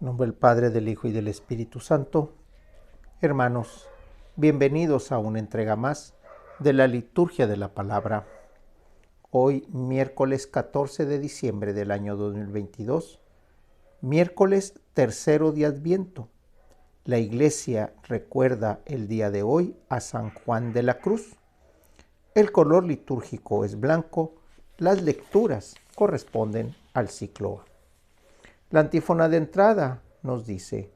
En nombre del Padre, del Hijo y del Espíritu Santo. Hermanos, bienvenidos a una entrega más de la liturgia de la palabra. Hoy, miércoles 14 de diciembre del año 2022, miércoles tercero de Adviento. La Iglesia recuerda el día de hoy a San Juan de la Cruz. El color litúrgico es blanco, las lecturas corresponden al ciclo A. La antífona de entrada nos dice: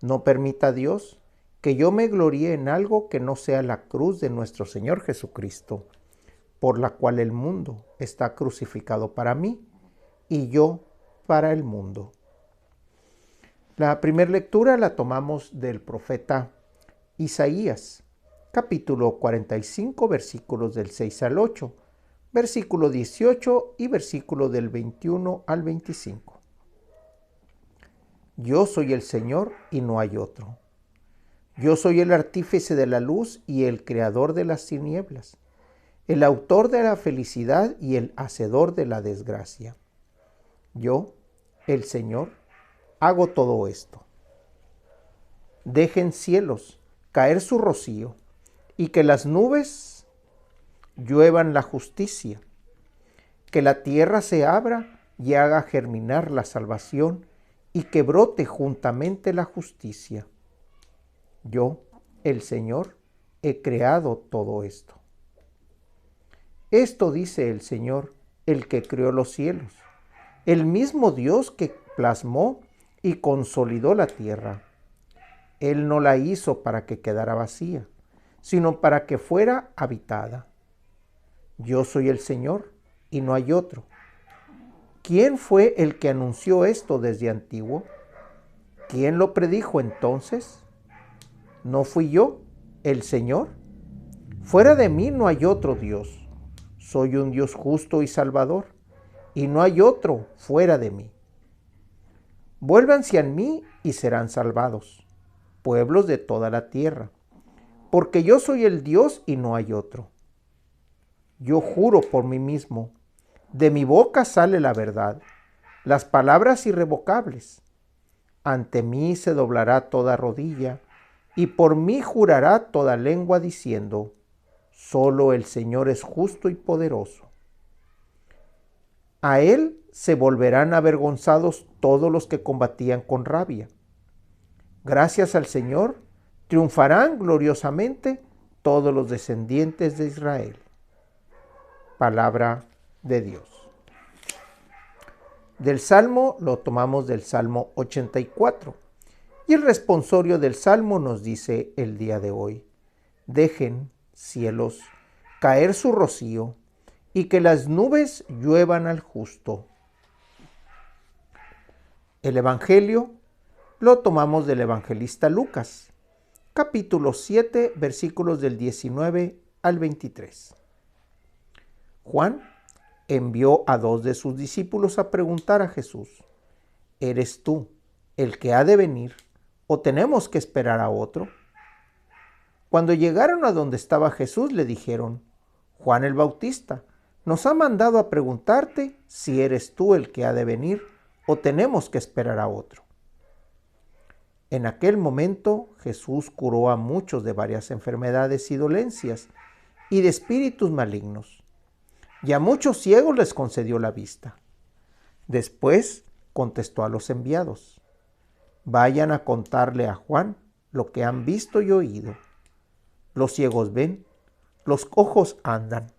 no permita Dios que yo me gloríe en algo que no sea la cruz de nuestro Señor Jesucristo, por la cual el mundo está crucificado para mí y yo para el mundo. La primera lectura la tomamos del profeta Isaías, capítulo 45, versículos del 6 al 8, versículo 18 y versículo del 21 al 25. Yo soy el Señor y no hay otro. Yo soy el artífice de la luz y el creador de las tinieblas, el autor de la felicidad y el hacedor de la desgracia. Yo, el Señor, hago todo esto. Dejen cielos caer su rocío y que las nubes lluevan la justicia, que la tierra se abra y haga germinar la salvación y que brote juntamente la justicia. Yo, el Señor, he creado todo esto. Esto dice el Señor, el que creó los cielos, el mismo Dios que plasmó y consolidó la tierra. Él no la hizo para que quedara vacía, sino para que fuera habitada. Yo soy el Señor y no hay otro. ¿Quién fue el que anunció esto desde antiguo? ¿Quién lo predijo entonces? ¿No fui yo, el Señor? Fuera de mí no hay otro Dios. Soy un Dios justo y salvador, y no hay otro fuera de mí. Vuélvanse a mí y serán salvados, pueblos de toda la tierra, porque yo soy el Dios y no hay otro. Yo juro por mí mismo, de mi boca sale la verdad, las palabras irrevocables. Ante mí se doblará toda rodilla, y por mí jurará toda lengua diciendo: solo el Señor es justo y poderoso. A él se volverán avergonzados todos los que combatían con rabia. Gracias al Señor, triunfarán gloriosamente todos los descendientes de Israel. Palabra de Dios. Del Salmo lo tomamos del Salmo 84. Y el responsorio del Salmo nos dice el día de hoy: dejen, cielos, caer su rocío, y que las nubes lluevan al justo. El Evangelio lo tomamos del evangelista Lucas, capítulo 7, versículos del 19 al 23. Juan envió a 2 de sus discípulos a preguntar a Jesús: ¿eres tú el que ha de venir o tenemos que esperar a otro? Cuando llegaron a donde estaba Jesús, le dijeron: Juan el Bautista nos ha mandado a preguntarte si eres tú el que ha de venir o tenemos que esperar a otro. En aquel momento Jesús curó a muchos de varias enfermedades y dolencias y de espíritus malignos, y a muchos ciegos les concedió la vista. Después contestó a los enviados: vayan a contarle a Juan lo que han visto y oído. Los ciegos ven, los cojos andan,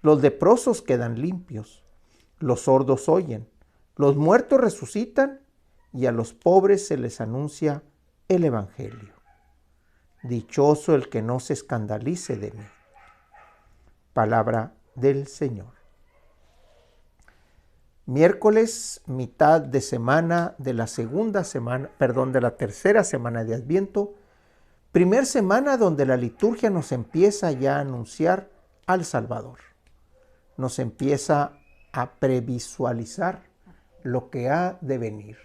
los leprosos quedan limpios, los sordos oyen, los muertos resucitan y a los pobres se les anuncia el Evangelio. Dichoso el que no se escandalice de mí. Palabra del Señor. Miércoles, mitad de semana de la de la tercera semana de Adviento, primer semana donde la liturgia nos empieza ya a anunciar al Salvador. Nos empieza a previsualizar lo que ha de venir.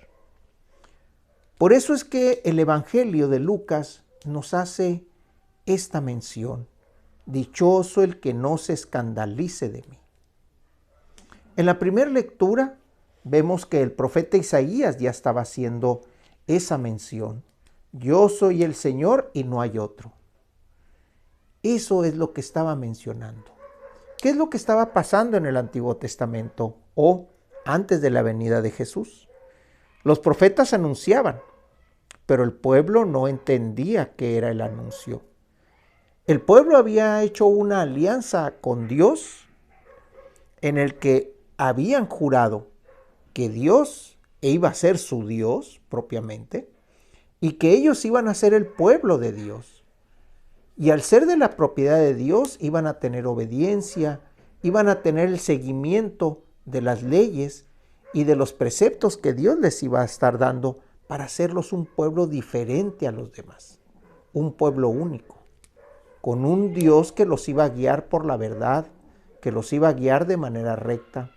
Por eso es que el Evangelio de Lucas nos hace esta mención: dichoso el que no se escandalice de mí. En la primera lectura vemos que el profeta Isaías ya estaba haciendo esa mención. Yo soy el Señor y no hay otro. Eso es lo que estaba mencionando. ¿Qué es lo que estaba pasando en el Antiguo Testamento o antes de la venida de Jesús? Los profetas anunciaban, pero el pueblo no entendía qué era el anuncio. El pueblo había hecho una alianza con Dios en el que habían jurado que Dios iba a ser su Dios propiamente y que ellos iban a ser el pueblo de Dios. Y al ser de la propiedad de Dios iban a tener obediencia, iban a tener el seguimiento de las leyes y de los preceptos que Dios les iba a estar dando para hacerlos un pueblo diferente a los demás, un pueblo único, con un Dios que los iba a guiar por la verdad, que los iba a guiar de manera recta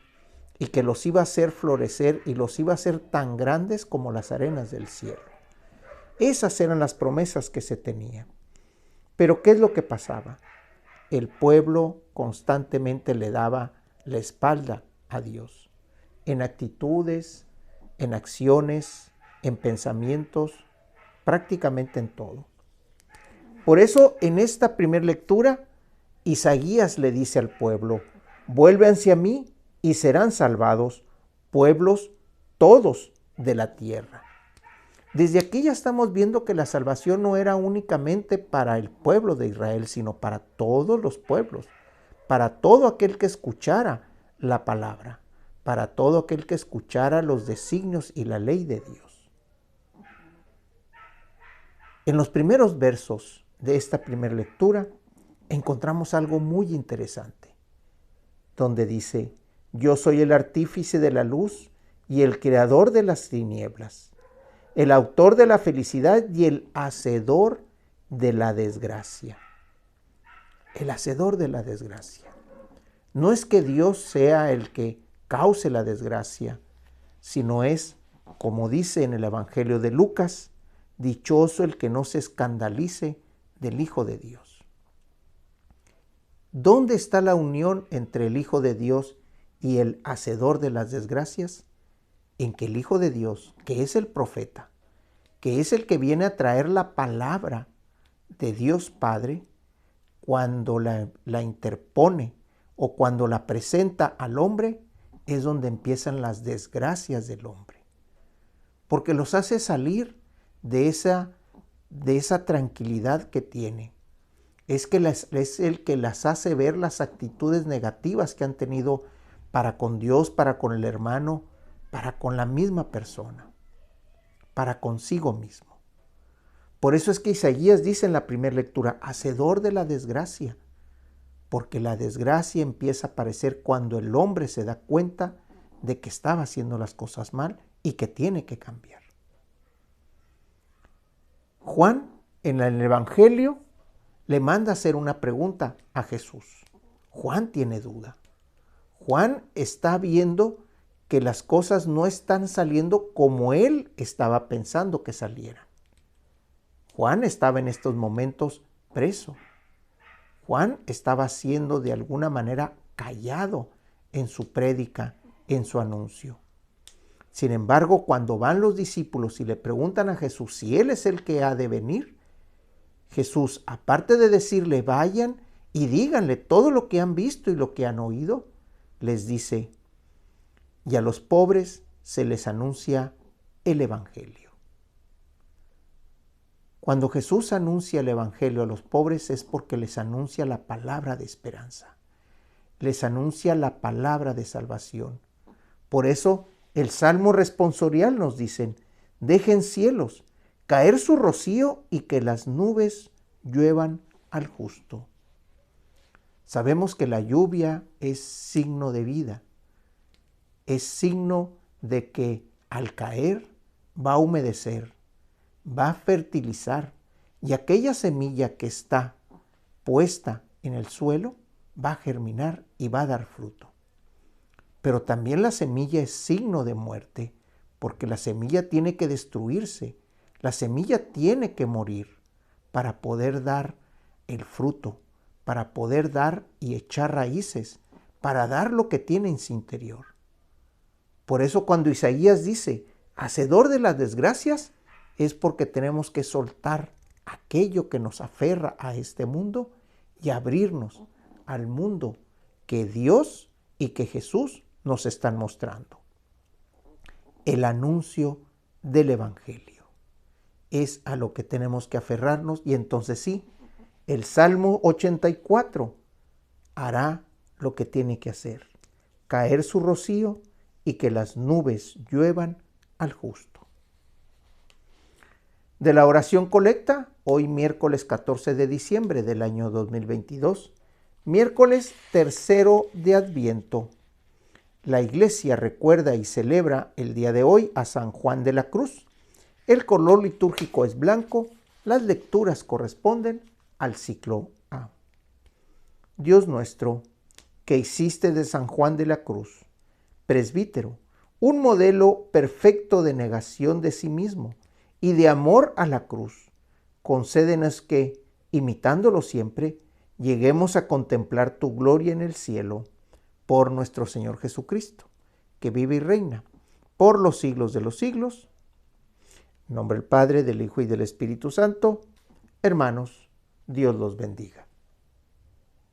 y que los iba a hacer florecer y los iba a hacer tan grandes como las arenas del cielo. Esas eran las promesas que se tenían. Pero ¿qué es lo que pasaba? El pueblo constantemente le daba la espalda a Dios, en actitudes, en acciones, en pensamientos, prácticamente en todo. Por eso, en esta primera lectura, Isaías le dice al pueblo: vuélvanse a mí y serán salvados pueblos todos de la tierra. Desde aquí ya estamos viendo que la salvación no era únicamente para el pueblo de Israel, sino para todos los pueblos, para todo aquel que escuchara la palabra, para todo aquel que escuchara los designios y la ley de Dios. En los primeros versos de esta primera lectura encontramos algo muy interesante, donde dice: yo soy el artífice de la luz y el creador de las tinieblas, el autor de la felicidad y el hacedor de la desgracia. El hacedor de la desgracia. No es que Dios sea el que cause la desgracia, sino es, como dice en el Evangelio de Lucas, dichoso el que no se escandalice del Hijo de Dios. ¿Dónde está la unión entre el Hijo de Dios y el hacedor de las desgracias? En que el Hijo de Dios, que es el profeta, que es el que viene a traer la palabra de Dios Padre, cuando la interpone o cuando la presenta al hombre, es donde empiezan las desgracias del hombre. Porque los hace salir de esa tranquilidad que tiene. Es el que las hace ver las actitudes negativas que han tenido para con Dios, para con el hermano, para con la misma persona, para consigo mismo. Por eso es que Isaías dice en la primera lectura: hacedor de la desgracia, porque la desgracia empieza a aparecer cuando el hombre se da cuenta de que estaba haciendo las cosas mal y que tiene que cambiar. Juan, en el Evangelio, le manda a hacer una pregunta a Jesús. Juan tiene duda. Juan está viendo que las cosas no están saliendo como él estaba pensando que salieran. Juan estaba en estos momentos preso. Juan estaba siendo de alguna manera callado en su prédica, en su anuncio. Sin embargo, cuando van los discípulos y le preguntan a Jesús si él es el que ha de venir, Jesús, aparte de decirle vayan y díganle todo lo que han visto y lo que han oído, les dice: y a los pobres se les anuncia el Evangelio. Cuando Jesús anuncia el Evangelio a los pobres es porque les anuncia la palabra de esperanza, les anuncia la palabra de salvación. Por eso el Salmo responsorial nos dice: dejen cielos caer su rocío y que las nubes lluevan al justo. Sabemos que la lluvia es signo de vida, es signo de que al caer va a humedecer, va a fertilizar, y aquella semilla que está puesta en el suelo va a germinar y va a dar fruto. Pero también la semilla es signo de muerte, porque la semilla tiene que destruirse, la semilla tiene que morir para poder dar el fruto, para poder dar y echar raíces, para dar lo que tiene en su interior. Por eso cuando Isaías dice: hacedor de las desgracias, es porque tenemos que soltar aquello que nos aferra a este mundo y abrirnos al mundo que Dios y que Jesús nos están mostrando. El anuncio del Evangelio es a lo que tenemos que aferrarnos, y entonces sí, el Salmo 84 hará lo que tiene que hacer: caer su rocío y que las nubes lluevan al justo. De la oración colecta, hoy miércoles 14 de diciembre del año 2022, miércoles tercero de Adviento. La Iglesia recuerda y celebra el día de hoy a San Juan de la Cruz. El color litúrgico es blanco. Las lecturas corresponden al ciclo A. Dios nuestro, que hiciste de San Juan de la Cruz, presbítero, un modelo perfecto de negación de sí mismo y de amor a la cruz, concédenos que, imitándolo siempre, lleguemos a contemplar tu gloria en el cielo, por nuestro Señor Jesucristo, que vive y reina por los siglos de los siglos. En nombre del Padre, del Hijo y del Espíritu Santo. Hermanos, Dios los bendiga.